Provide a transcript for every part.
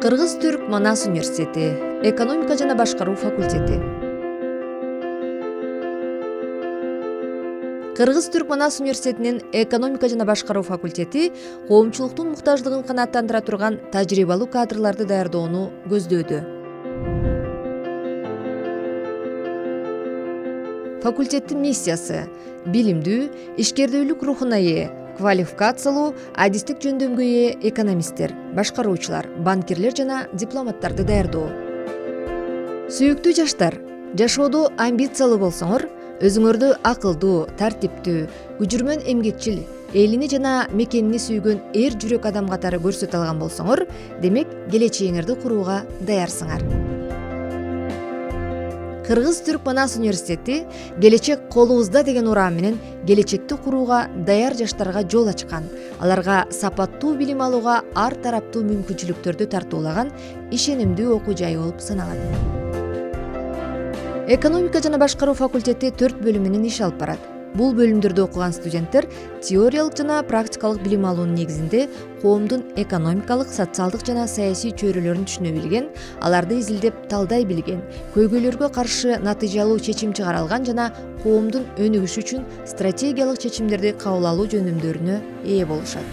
Кыргыз-Түрк Манас университети, экономика жана башкаруу факультети. Кыргыз-Түрк Манас университетинин экономика жана башкаруу факультети коомчулуктун муктаждыгын канааттандыра турган тажрыйбалуу кадрларды даярдоону көздөөдө. Факультеттин миссиясы билимдүү, ишкердүүлүк рухуна ээ, квалификациялуу, адистик жөндөмгө ээ экономисттер, башкаруучулар, банкирлер жана дипломаттарды даярдоо. Сүйүктүү жаштар, жашоодо амбициялуу болсоңор, өзүңөрдү акылдуу, тартиптүү, күжүрмөн эмгекчил, элини жана мекенини сүйгөн эр жүрөк адам катары көрсөтө алган болсоңор, демек келечегиңерди курууга даярсыңар. Кыргыз-Түрк Манас университети «Келечек колубузда» деген урам менен келечекти курууга даяр жаштарга жол ачкан, аларга сапаттуу билим алууга ар тараптуу мүмкүнчүлүктөрдү тартуулаган ишенимдүү окуу жай болуп саналат. Экономика жана башкаруу факультети 4 бөлүмүнөн иш алып барат. Бул бөлүмдөрдө окуган студенттер теориялык жана практикалык билим алуунун негизинде коомдун экономикалык, социалдык жана саясий чөйрөлөрүн түшүнө билген, аларды изилдеп талдай билген, көйгөйлөргө каршы натыйжалуу чечим чыгара алган жана коомдун өнүгүшү үчүн стратегиялык чечимдерди кабыл алуу жөндөмдөрүнө ээ болушат.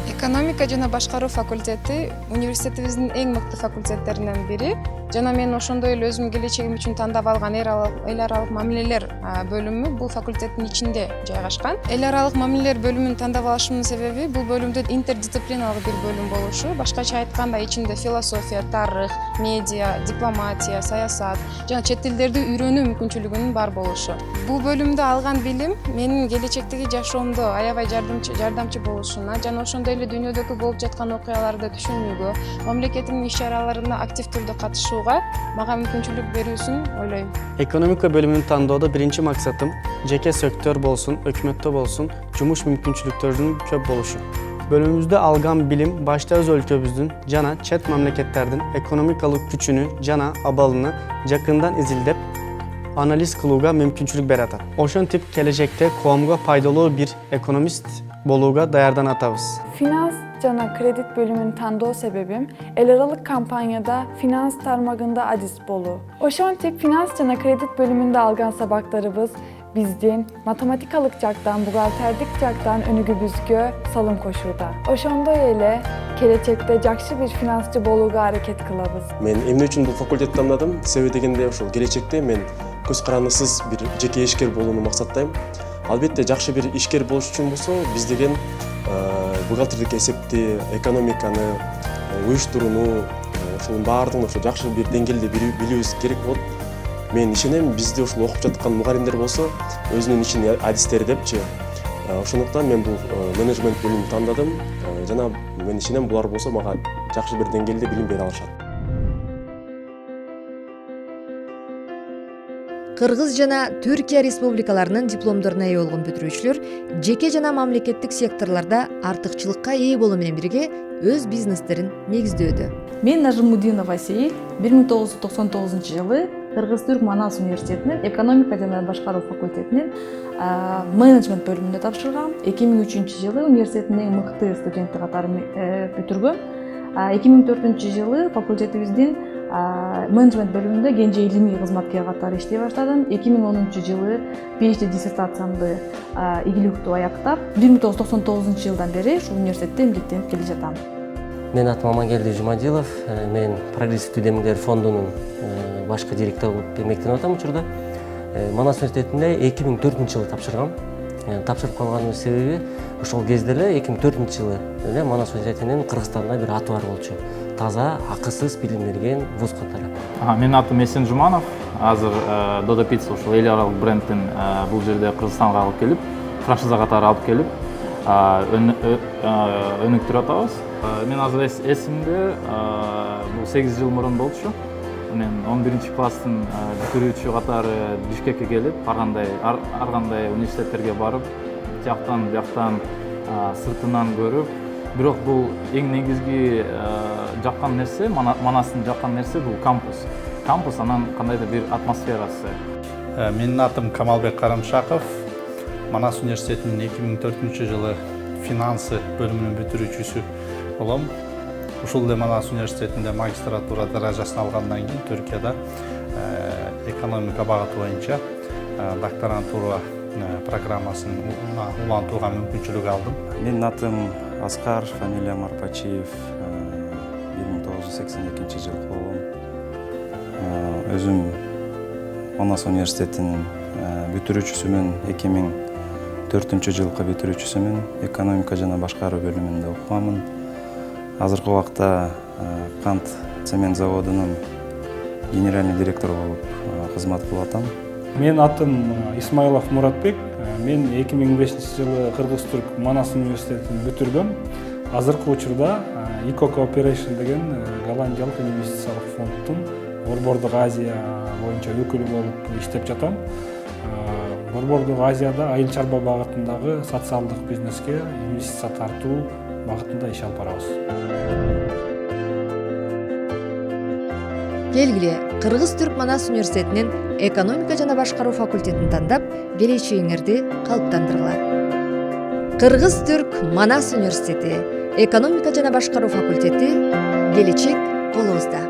Экономика жана башкаруу факультети университетибиздин эң мыкты факультеттеринен бири жана мен ошондой эле өзүмдүн келечегим үчүн тандап алган эл аралык мамилелер бөлүмү бул факультеттин ичинде жайгашкан. Эл аралык мамилелер бөлүмүн тандап алышымдын себеби бул бөлүмдө интердисциплиналык бир бөлүм болушу, башкача айтканда ичинде философия, тарых, медиа, дипломатия, саясат жана чет тилдерди үйрөнүү мүмкүнчүлүгүнүн бар болушу. Бул бөлүмдө алган билим менин келечектеги жашоомдо аябай жардамчы болушуна жана ошондой эле дүйнөдөгү болуп жаткан окуяларды түшүнүүгө, мамлекетимдин иш-чараларына актив түрдө катышууга мага мүмкүнчүлүк берүүсүн ойлойм. Экономика бөлүмүн тандоодо биринчи максатым жеке сектор болсун, өкмөттө болсун, жумуш мүмкүнчүлүктөрүнүн көп болушу. Бөлүмүбүздө алган билим башта өз өлкөбүздүн жана чет мамлекеттердин экономикалык күчүнү жана абалыны жакындан изилдеп, анализ кылууга мүмкүнчүлүк берет. Ошентип келечекте коомго пайдалуу бир экономист болууга даярданатабыз. Finans жана кредит бөлүмүн тандоо себебим эл аралык компанияда финанс тармагында адис болуу. Ошентип финанс жана кредит бөлүмүндө алган сабактарыбыз биздин математикалык жактан, бухгалтердик жактан өнүгүүбүзгө салым кошууда. Ошондой эле келечекте жакшы бир финансчы болууга аракет кылабыз. Мен эмне үчүн бул факультетти тандадым? Себеби дегенде ошол келечекте мен көз карандысыз бир жеке ишкер болууну максаттайм. Албетте жакшы бир ишкер болуш үчүн болсо биз деген бухгалтердик эсепти, экономиканы, уюштурууну, ошонун баардыгын ошо жакшы бир деңгээлде билүүбүз керек болот. Мен ишенем, бизде ушул окуп жаткан мугалимдер болсо өзүнүн ишин адистери депчи. Ошондуктан мен бул менеджмент бөлүмүн тандадым жана мен ишенем булар болсо мага жакшы бир деңгээлде билим бере алышат. Кыргыз жана Түркия республикаларынын дипломдоруна ээ болгон бүтүрүүчүлөр жеке жана мамлекеттик секторлордо артыкчылыкка ээ болуу менен бирге өз бизнестерин негиздөөдө. Мен Нажимудинова Асеил 1999-жылы Кыргыз-Түрк Манас университетинин экономика жана башкаруу факультетинин менеджмент бөлүмүндө тапшыргам. 2003-жылы университеттин эң мыкты студенти катары бүтүргөм. 2004-жылы факультетибиздин менеджмент бөлүмүндө кенже илимий кызматкер катары иштей баштадым. 2010-жылы PhD диссертациямды ийгиликтүү аяктап, 1999-жылдан бери ушул университетте эмгектенип келе жатам. Мен атым Амангелди Жумадилов, мен прогрессивдүү демилер фондунун башкы директору болуп эмгектенип атам учурда. Манас университетинде 2004-жылы тапшыргам. Тапшырып калганымдын себеби ошол кезде эле 2004-жылы эле Манас университетинин Кыргызстанда бир аты бар болчу. Таза, акысыз билим берген вуз катары. Менин атым Эсен Жуманов. Азыр Додо Pizza ушул эл аралык брендин бул жерде Кыргызстанга алып келип, франшиза катары алып келип, өнүктүрүп атабыз. Мен азыр эсимде бул 8 жыл мурун болчу. Мен 11-класстын бүтүрүүчү катары Бишкекке келип, ар кандай университеттерге барып, жактан бияктан сыртынан көрүп, бирок бул эң негизги жаккан нерсе, Манастын жаккан нерсе бул кампус. Кампус анан кандайдыр бир атмосферасы. Менин атым Камалбек Карамшаков. Манас университетинин 2004-жылы финансы бөлүмүнүн бүтүрүүчүсү болом. ушул эле Манас университетинде магистратура даражасын алгандан кийин Түркияда экономика багыты боюнча докторантура программасын улантууга мүмкүнчүлүк алдым. Менин атым Аскар, фамилиям Арпачиев. 1982 жылы болгон. Өзүм Манас университетинин бүтүрүүчүсүмүн, 2004 жылкы бүтүрүүчүсүмүн, экономика жана башкаруу бөлүмүндө окугамын. Азыркы убакта кант цемент заводунун генеральный директору болуп кызмат кылып атам. Менин атым Исмаилов Муратбек. Мен 2005 жылы Кыргыз-Түрк Манас университетин бүтүргөм. Азыркы учурда Eco Cooperation деген голландиялык инвестициялык фонддун Борбордук Азия боюнча өкүлү болуп иштеп жатам. Борбордук Азияда айыл чарба багытындагы социалдык бизнеске инвестиция тартуу багытында иш алып барабыз. Келгиле, Кыргыз-Түрк Манас университетинин экономика жана башкаруу факультетин тандап, келечегиңерди калыптандыргыла. Кыргыз-Түрк Манас университети, экономика жана башкаруу факультети, келечек колубузда.